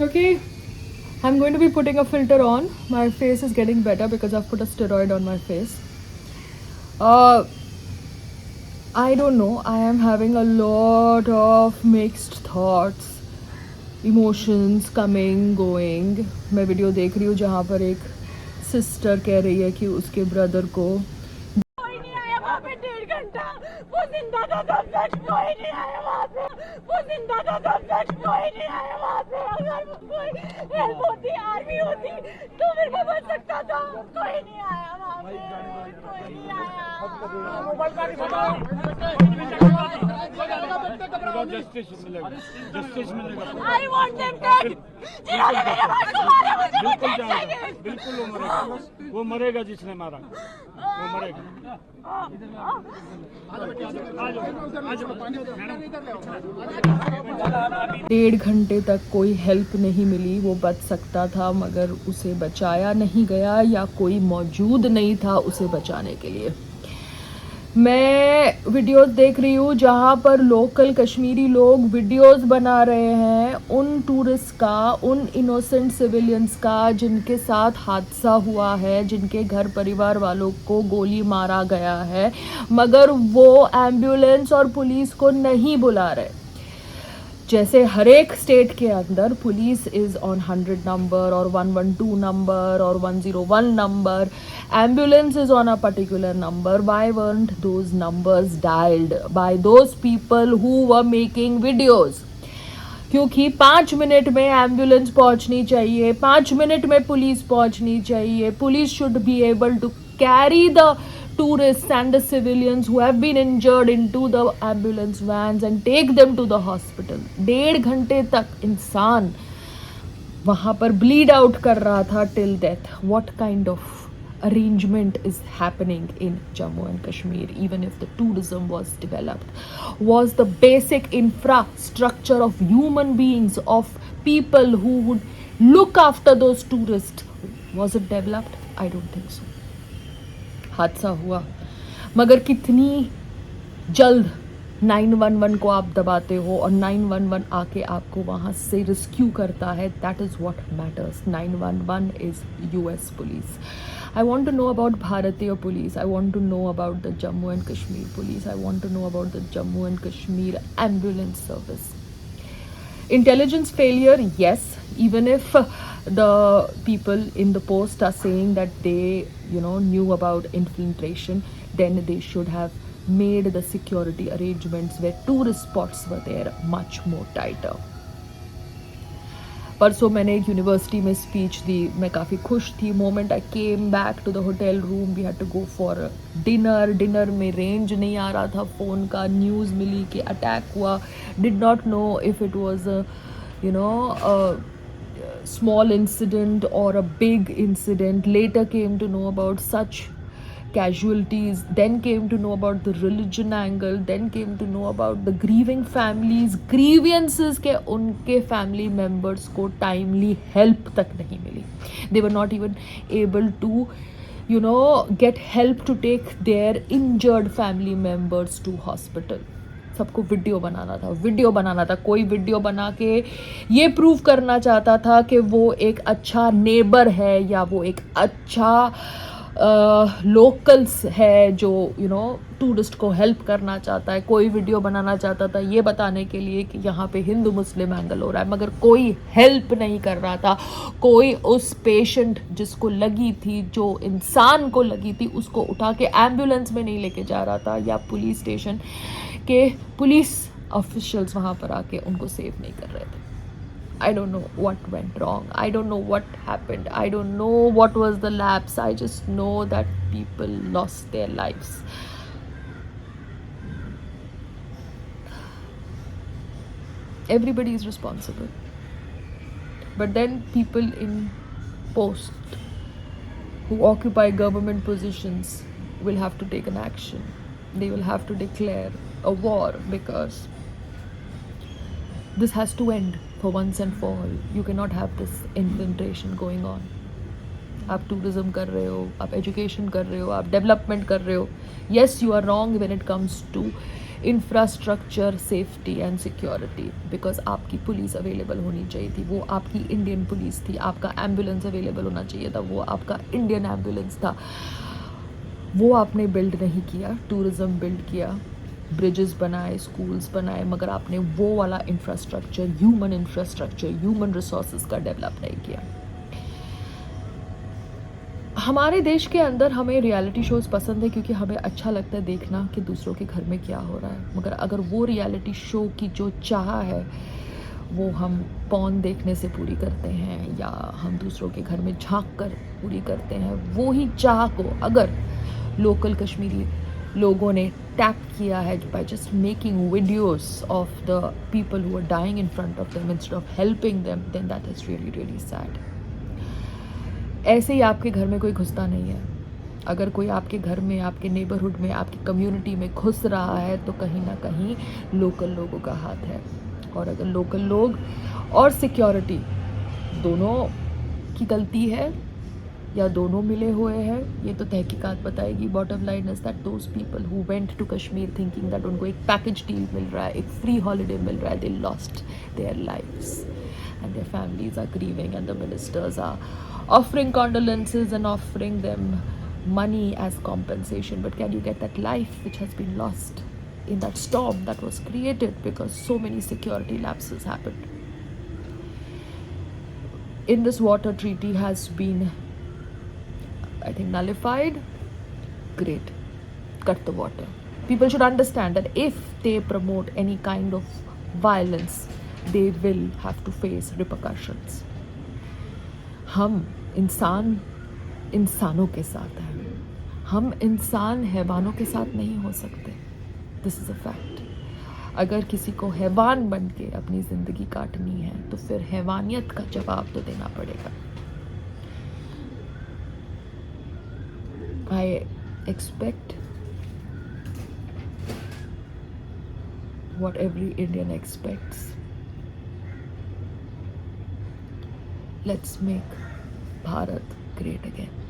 Okay, I'm going to be putting a filter on. My face is getting better because I've put a steroid on my face. I don't know. I am having a lot of mixed thoughts, emotions coming, going. मैं video देख रही हूँ जहाँ पर एक sister कह रही है कि उसके ब्रदर को कोई नहीं आया वहाँ पे 1.5 घंटा। वो जिंदा था तब तक कोई नहीं आया वहाँ पे। वो जिंदा था तब तक कोई नहीं आया वहाँ पे। अगर वो कोई हेल्प होती, आर्मी होती तो मेरे को बच सकता था। कोई नहीं आया वहाँ पे, कोई नहीं आया। जस्टिस मिलेगा। I want them dead. जिन्होंने मेरे भाई को मारा मुझे वो डेड चाहिए। बिल्कुल वो मरेगा जिसने मारा वो मरेगा। 1.5 घंटे तक कोई हेल्प नहीं मिली। वो बच सकता था मगर उसे बचाया नहीं गया या कोई मौजूद नहीं था उसे बचाने के लिए। मैं वीडियोस देख रही हूँ जहाँ पर लोकल कश्मीरी लोग वीडियोस बना रहे हैं उन टूरिस्ट का, उन इनोसेंट सिविलियंस का जिनके साथ हादसा हुआ है, जिनके घर परिवार वालों को गोली मारा गया है, मगर वो एम्बुलेंस और पुलिस को नहीं बुला रहे। जैसे हर एक स्टेट के अंदर पुलिस इज़ ऑन 100 नंबर और 112 नंबर और 101 number, ambulance is on a particular number. Why weren't those numbers dialed by those people who were making videos? क्योंकि 5 मिनट में एम्बुलेंस पहुंचनी चाहिए, 5 मिनट में पुलिस पहुंचनी चाहिए. Police should be able to carry the tourists and the civilians who have been injured into the ambulance vans and take them to the hospital. 1.5 घंटे तक इंसान वहाँ पर bleed out कर रहा था till death. What kind of arrangement is happening in Jammu and Kashmir? Even if the tourism was developed, was the basic infrastructure of human beings, of people who would look after those tourists, was it developed? I don't think so. हादसा हुआ मगर कितनी जल्द 911 को आप दबाते हो और 911 आके आपको वहाँ से रेस्क्यू करता है. That is what matters. 911 is US police. I want to know about Bharatiya police. I want to know about the Jammu and Kashmir police. I want to know about the Jammu and Kashmir ambulance service. Intelligence failure, yes. Even if the people in the post are saying that they knew about infiltration, then they should have made the security arrangements where tourist spots were there much more tighter. परसों मैंने एक university में speech दी. मैं काफ़ी खुश थी. Moment I came back to the hotel room, we had to go for dinner में range नहीं आ रहा था फ़ोन का. न्यूज़ मिली कि अटैक हुआ. Did not know if it was small incident or a big incident. Later came to know about such casualties, then came to know about the religion angle, then came to know about the grieving families, grievances के उनके family members को timely help तक नहीं मिली. They were not even able to get help to take their injured family members to hospital. सबको video बनाना था. कोई video बना के ये प्रूव करना चाहता था कि वो एक अच्छा नेबर है या वो एक अच्छा लोकल्स है जो टूरिस्ट को हेल्प करना चाहता है. कोई वीडियो बनाना चाहता था ये बताने के लिए कि यहाँ पे हिंदू मुस्लिम एंगल हो रहा है, मगर कोई हेल्प नहीं कर रहा था. कोई उस पेशेंट जिसको लगी थी, जो इंसान को लगी थी, उसको उठा के एम्बुलेंस में नहीं लेके जा रहा था, या पुलिस स्टेशन के पुलिस ऑफिशियल्स वहाँ पर आके उनको सेव नहीं कर रहे थे. I don't know what went wrong. I don't know what happened. I don't know what was the lapse. I just know that people lost their lives. Everybody is responsible. But then people in post who occupy government positions will have to take an action. They will have to declare a war because this has to end for once and for all. You cannot have this infiltration going on. आप tourism कर रहे हो, आप education कर रहे हो, आप development कर रहे हो. Yes, you are wrong when it comes to infrastructure, safety and security, because आपकी पुलिस अवेलेबल होनी चाहिए थी, वो आपकी इंडियन पुलिस थी। आपका एम्बुलेंस अवेलेबल होना चाहिए था, वो आपका इंडियन एम्बुलेंस था। वो आपने बिल्ड नहीं किया। टूरिज़्म बिल्ड किया, ब्रिजेस बनाए, स्कूल्स बनाए, मगर आपने वो वाला इंफ्रास्ट्रक्चर, ह्यूमन रिसोर्सेज का डेवलप नहीं किया। हमारे देश के अंदर हमें रियलिटी शोज़ पसंद है क्योंकि हमें अच्छा लगता है देखना कि दूसरों के घर में क्या हो रहा है, मगर अगर वो रियलिटी शो की जो चाह है वो हम पॉर्न देखने से पूरी करते हैं या हम दूसरों के घर में झांक कर पूरी करते हैं, वो ही चाह को अगर लोकल कश्मीरी लोगों ने टैप किया है by just making videos of the people who are dying in front of them instead of helping them, then that is really really sad. ऐसे ही आपके घर में कोई घुसता नहीं है। अगर कोई आपके घर में, आपके नेबरहुड में, आपकी कम्युनिटी में घुस रहा है तो कहीं ना कहीं लोकल लोगों का हाथ है। और अगर लोकल लोग और सिक्योरिटी दोनों की गलती है या दोनों मिले हुए हैं, ये तो तहकीकात बताएगी। Bottom line is that those people who went to Kashmir thinking that उनको एक पैकेज डील मिल रहा है, एक फ्री हॉलीडे मिल रहा है, they lost their lives and their families are grieving and the ministers are offering condolences and offering them money as compensation. But can you get that life which has been lost in that storm that was created because so many security lapses happened? In this water treaty has been, I think, nullified. Great. Cut the water. People should understand that if they promote any kind of violence, they will have to face repercussions. हम इंसान इंसानों के साथ हैं, हम इंसान हैवानों के साथ नहीं हो सकते। This is a fact. अगर किसी को हैवान बन के अपनी ज़िंदगी काटनी है तो फिर हैवानियत का जवाब तो देना पड़ेगा। I expect what every Indian expects. Let's make Bharat great again.